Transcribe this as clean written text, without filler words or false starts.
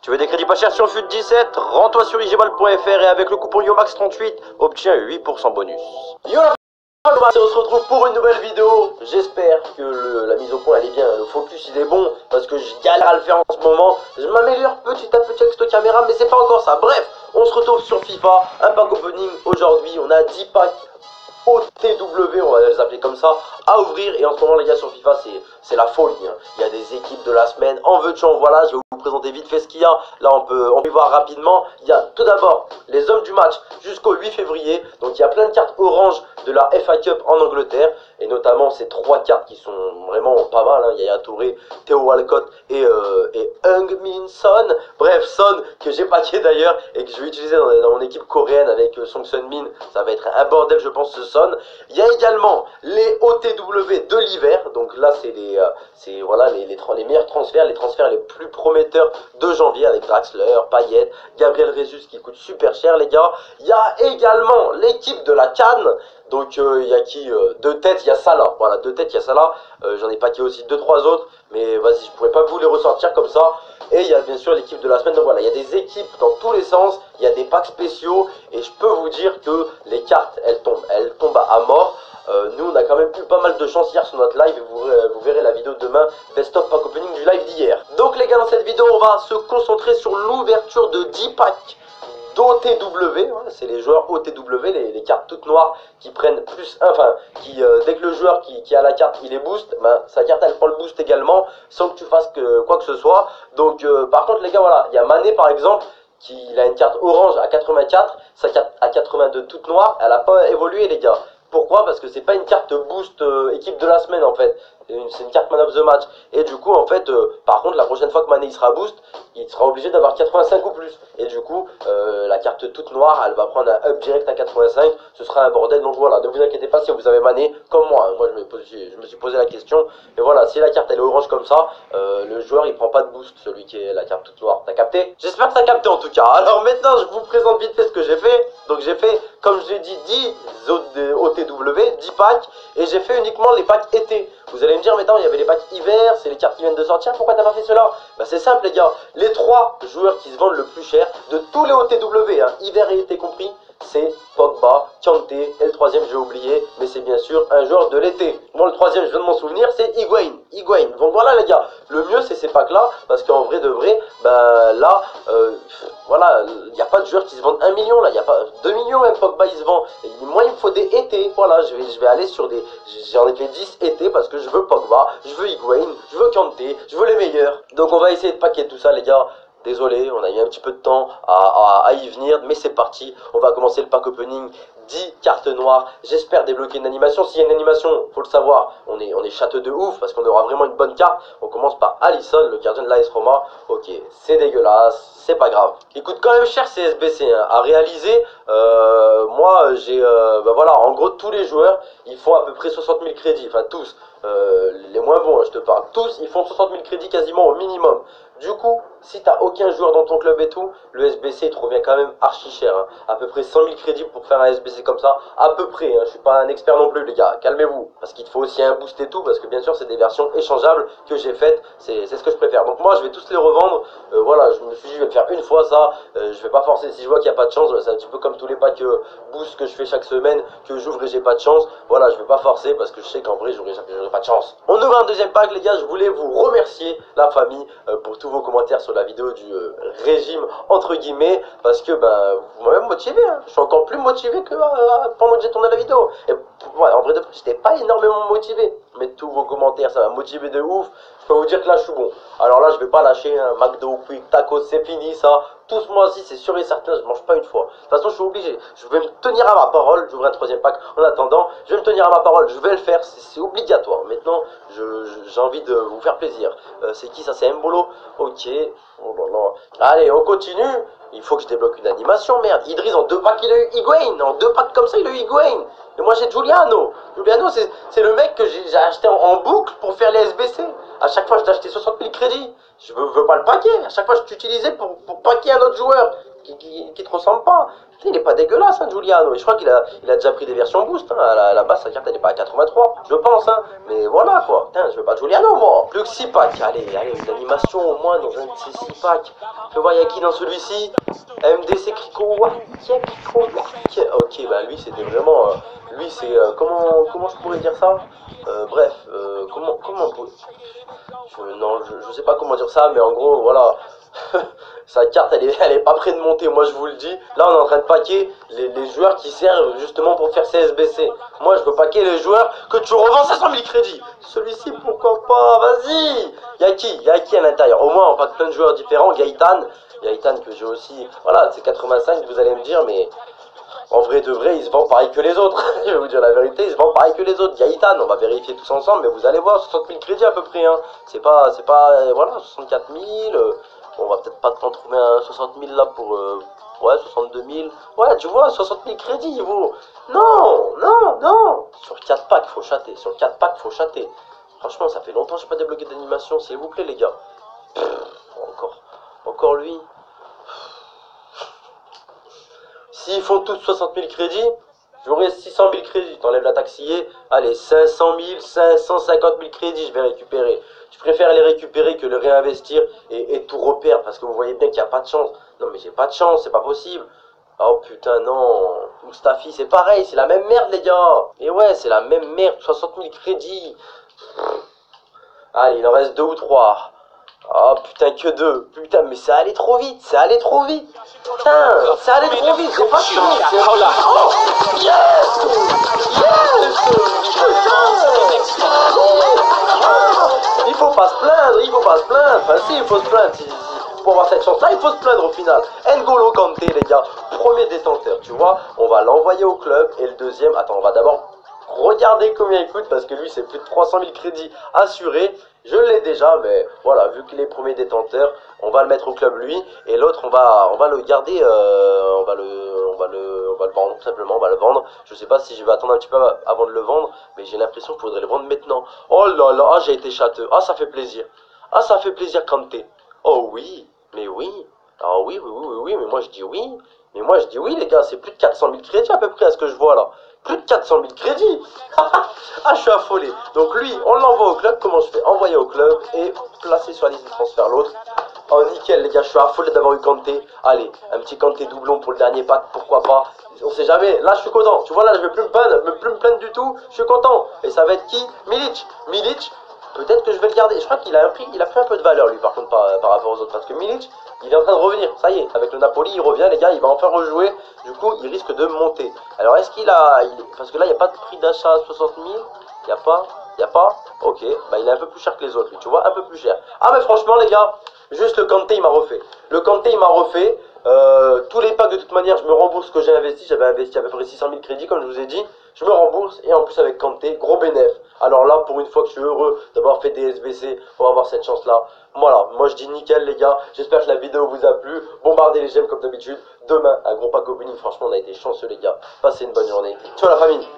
Tu veux des crédits pas chers sur FUT17? Rends-toi sur igbal.fr et avec le coupon YOMAX38, obtiens 8% bonus. Yo on se retrouve pour une nouvelle vidéo. J'espère que la mise au point elle est bien, le focus il est bon, parce que je galère à le faire en ce moment. Je m'améliore petit à petit avec cette caméra, mais c'est pas encore ça. Bref, on se retrouve sur FIFA, un pack opening aujourd'hui. On a 10 packs OTW, on va les appeler comme ça, à ouvrir. Et en ce moment les gars sur FIFA c'est la folie hein. Il y a des équipes de la semaine, en veux-tu en voilà. Je vais vous présenter vite fait ce qu'il y a. Là on peut voir rapidement. Il y a tout d'abord les hommes du match jusqu'au 8 février. Donc il y a plein de cartes orange de la FA Cup en Angleterre. Et notamment ces 3 cartes qui sont vraiment pas mal hein. Yaya Touré, Theo Walcott et Heung-min Son. Bref, Son que j'ai packé d'ailleurs et que je vais utiliser dans mon équipe coréenne avec Song Sun-min. Ça va être un bordel je pense ce Son. Il y a également les OTW de l'hiver. Donc là c'est voilà, les meilleurs transferts, les transferts les plus prometteurs de janvier avec Draxler, Payet, Gabriel Jesus qui coûte super cher les gars. Il y a également l'équipe de la CAN. Donc il y a qui de tête, il y a Salah. Voilà, de tête, il y a Salah. J'en ai packé aussi 2-3 autres. Mais vas-y, je pourrais pas vous les ressortir comme ça. Et il y a bien sûr l'équipe de la semaine. Donc voilà, il y a des équipes dans tous les sens. Il y a des packs spéciaux. Et je peux vous dire que les cartes, elles tombent à mort. Nous on a quand même eu pas mal de chance hier sur notre live et vous verrez la vidéo de demain best of pack opening du live d'hier. Donc les gars, dans cette vidéo on va se concentrer sur l'ouverture de 10 packs d'OTW, c'est les joueurs OTW, les cartes toutes noires qui prennent plus 1, enfin qui dès que le joueur qui a la carte il est boost, ben, sa carte elle prend le boost également sans que tu fasses quoi que ce soit. Donc par contre les gars voilà, il y a Mané par exemple qui a une carte orange à 84, sa carte à 82 toute noire, elle a pas évolué les gars. Pourquoi? Parce que c'est pas une carte boost équipe de la semaine en fait. C'est une carte man of the match. Et du coup en fait, par contre la prochaine fois que Mané il sera boost, il sera obligé d'avoir 85 ou plus. Et du coup, la carte toute noire, elle va prendre un up direct à 85. Ce sera un bordel. Donc voilà, ne vous inquiétez pas si vous avez Mané comme moi. Moi je me suis posé la question. Et voilà, si la carte elle est orange comme ça, le joueur il prend pas de boost, celui qui est la carte toute noire. T'as capté? J'espère que t'as capté en tout cas. Alors maintenant je vous présente vite fait ce que j'ai fait. Donc j'ai fait, comme je l'ai dit, 10 OTW, 10 packs. Et j'ai fait uniquement les packs été. Vous allez me dire, mais attends, il y avait les packs hiver, c'est les cartes qui viennent de sortir, pourquoi t'as pas fait cela? Bah c'est simple les gars, les 3 joueurs qui se vendent le plus cher de tous les OTW, hein, hiver et été compris, c'est Pogba, Kanté, et le troisième j'ai oublié, mais c'est bien sûr un joueur de l'été. Bon, le troisième, je viens de m'en souvenir, c'est Higuain. Donc voilà les gars, le mieux c'est ces packs là, parce qu'en vrai de vrai, ben là, voilà, il n'y a pas de joueurs qui se vendent 1 million là, il n'y a pas 2 millions même, Pogba il se vend. Et moi il me faut des été, voilà, je vais aller sur des, j'en ai fait 10 été parce que je veux Pogba, je veux Higuain, je veux Kanté, je veux les meilleurs. Donc on va essayer de paquer tout ça les gars. Désolé, on a eu un petit peu de temps à y venir, mais c'est parti. On va commencer le pack opening. 10 cartes noires. J'espère débloquer une animation. S'il y a une animation, faut le savoir, on est château de ouf parce qu'on aura vraiment une bonne carte. On commence par Alisson, le gardien de l'AS Roma. Ok, c'est dégueulasse, c'est pas grave. Il coûte quand même cher ces SBC hein, à réaliser. Moi, j'ai, bah voilà, en gros tous les joueurs, ils font à peu près 60 000 crédits. Enfin tous, les moins bons, hein, je te parle. Tous, ils font 60 000 crédits quasiment au minimum. Du coup, si t'as aucun joueur dans ton club et tout, le SBC il te revient quand même archi cher. Hein. À peu près 100 000 crédits pour faire un SBC comme ça. À peu près, hein. Je suis pas un expert non plus les gars, calmez-vous. Parce qu'il te faut aussi un boost et tout, parce que bien sûr c'est des versions échangeables que j'ai faites. C'est ce que je préfère. Donc moi je vais tous les revendre. Voilà, je me suis dit je vais le faire une fois ça. Je vais pas forcer, si je vois qu'il n'y a pas de chance, c'est un petit peu comme tous les packs boost que je fais chaque semaine, que j'ouvre et j'ai pas de chance. Voilà, je vais pas forcer parce que je sais qu'en vrai j'aurai pas de chance. On ouvre un deuxième pack les gars, je voulais vous remercier la famille pour tous vos commentaires sur la vidéo du régime entre guillemets, parce que ben vous m'avez motivé, hein. Je suis encore plus motivé que pendant que j'ai tourné la vidéo. Et ouais, en vrai de vrai, j'étais pas énormément motivé, mais tous vos commentaires ça m'a motivé de ouf. Je peux vous dire que là je suis bon. Alors là je vais pas lâcher hein. McDo, Quick, Tacos, c'est fini ça. Tout ce mois-ci c'est sûr et certain, je mange pas une fois. De toute façon je suis obligé, je vais me tenir à ma parole. J'ouvre un troisième pack en attendant, je vais me tenir à ma parole, je vais le faire, c'est obligatoire. Maintenant j'ai envie de vous faire plaisir. C'est qui ça? C'est Mbolo. Ok, oh là là. Allez on continue. Il faut que je débloque une animation, merde. Idriss en 2 packs il a eu Higuain. En 2 packs comme ça il a eu Higuain. Et moi j'ai Giuliano. Giuliano c'est le mec que j'ai acheté en boucle pour faire les SBC. À chaque fois je t'ai acheté 60 000 crédits. Je veux pas le paquer. À chaque fois je t'utilisais pour paquer un autre joueur. qui te ressemble pas. Putain, il est pas dégueulasse, hein, Giuliano. Et je crois qu'il a déjà pris des versions boost. Hein. À la base, sa carte elle est pas à 83, je pense. Hein. Mais voilà quoi. Putain, je veux pas Giuliano, moi. Plus que 6 packs. Allez, une animation au moins dans un de ces 6 packs. Je vois, il y a qui dans celui-ci? MDC Crico. Ok, bah lui, c'était vraiment. Lui, c'est. Comment je pourrais dire ça? Bref, comment non, je sais pas comment dire ça, mais en gros, voilà. Sa carte, elle est pas près de monter, moi je vous le dis. Là, on est en train de paquer les joueurs qui servent justement pour faire CSBC. Moi, je veux paquer les joueurs que tu revends 500 000 crédits. Celui-ci, pourquoi pas? Vas-y. Y'a qui à l'intérieur? Au moins, on pack plein de joueurs différents. Gaëtan que j'ai aussi. Voilà, c'est 85, vous allez me dire, mais en vrai de vrai, il se vend pareil que les autres. Je vais vous dire la vérité, il se vend pareil que les autres. Gaëtan, on va vérifier tous ensemble, mais vous allez voir, 60 000 crédits à peu près. Hein. C'est pas, voilà, 64 000. Bon, on va peut-être pas en trouver un 60 000 là pour, ouais, 62 000. Ouais, tu vois, 60 000 crédits, il vaut. Non. Sur 4 packs, faut chatter. Sur 4 packs, faut chatter. Franchement, ça fait longtemps que je n'ai pas débloqué d'animation, s'il vous plaît, les gars. Encore lui. S'ils font tous 60 000 crédits, j'aurai 600 000 crédits. T'enlèves la taxillée, allez, 500 000, 550 000 crédits, je vais récupérer. Je préfère les récupérer que les réinvestir et tout reperdre, parce que vous voyez bien qu'il n'y a pas de chance. Non mais j'ai pas de chance, c'est pas possible. Oh putain, non. Mustafi, c'est pareil, c'est la même merde, les gars. Et ouais, c'est la même merde, 60 000 crédits. Allez, il en reste 2 ou 3. Oh putain, que 2. Putain, mais ça allait trop vite, Putain, ça allait trop vite, c'est pas fini. Oh, yes. Il faut pas se plaindre, Enfin si, il faut se plaindre. Pour avoir cette chance-là, il faut se plaindre au final. N'Golo Kanté, les gars, premier détenteur, tu vois. On va l'envoyer au club. Et le deuxième, attends, on va d'abord regarder combien il coûte, parce que lui, c'est plus de 300 000 crédits assurés. Je l'ai déjà, mais voilà, vu qu'il est premier détenteur, on va le mettre au club lui. Et l'autre, on va le garder, on va le vendre, tout simplement, on va le vendre. Je sais pas si je vais attendre un petit peu avant de le vendre, mais j'ai l'impression qu'il faudrait le vendre maintenant. Oh là là, j'ai été châteux. Ah, ça fait plaisir. Ah, ça fait plaisir, Kanté. Oh oui, mais oui. Ah oui, mais moi je dis oui. Mais moi je dis oui, les gars, c'est plus de 400 000 crédits à peu près à ce que je vois là. Plus de 400 000 crédits. Ah, je suis affolé. Donc lui, on l'envoie au club. Comment je fais? Envoyer au club et placer sur la liste de transfert l'autre. Oh nickel, les gars, je suis affolé d'avoir eu Kanté. Allez, un petit Kanté doublon pour le dernier pack, pourquoi pas. On sait jamais. Là, je suis content. Tu vois, là, je vais plus me plaindre du tout. Je suis content. Et ça va être qui? Milic. Peut-être que je vais le garder. Je crois qu'il a pris un peu de valeur, lui, par contre, par rapport aux autres. Parce que Milic, il est en train de revenir. Ça y est, avec le Napoli, il revient, les gars. Il va enfin rejouer. Du coup, il risque de monter. Alors, est-ce qu'il a... Parce que là, il n'y a pas de prix d'achat à 60 000. Il n'y a pas. Ok. Bah, il est un peu plus cher que les autres, lui. Tu vois, un peu plus cher. Ah, mais franchement, les gars, juste le Kanté, il m'a refait. Tous les packs, de toute manière, je me rembourse ce que j'ai investi. J'avais investi à peu près 600 000 crédits, comme je vous ai dit. Je me rembourse. Et en plus, avec Kanté, gros bénéf. Alors là, pour une fois que je suis heureux d'avoir fait des SBC pour avoir cette chance-là. Voilà, moi je dis nickel, les gars. J'espère que la vidéo vous a plu. Bombardez les j'aime comme d'habitude. Demain, un gros pack opening. Franchement, on a été chanceux, les gars. Passez une bonne journée. Ciao la famille.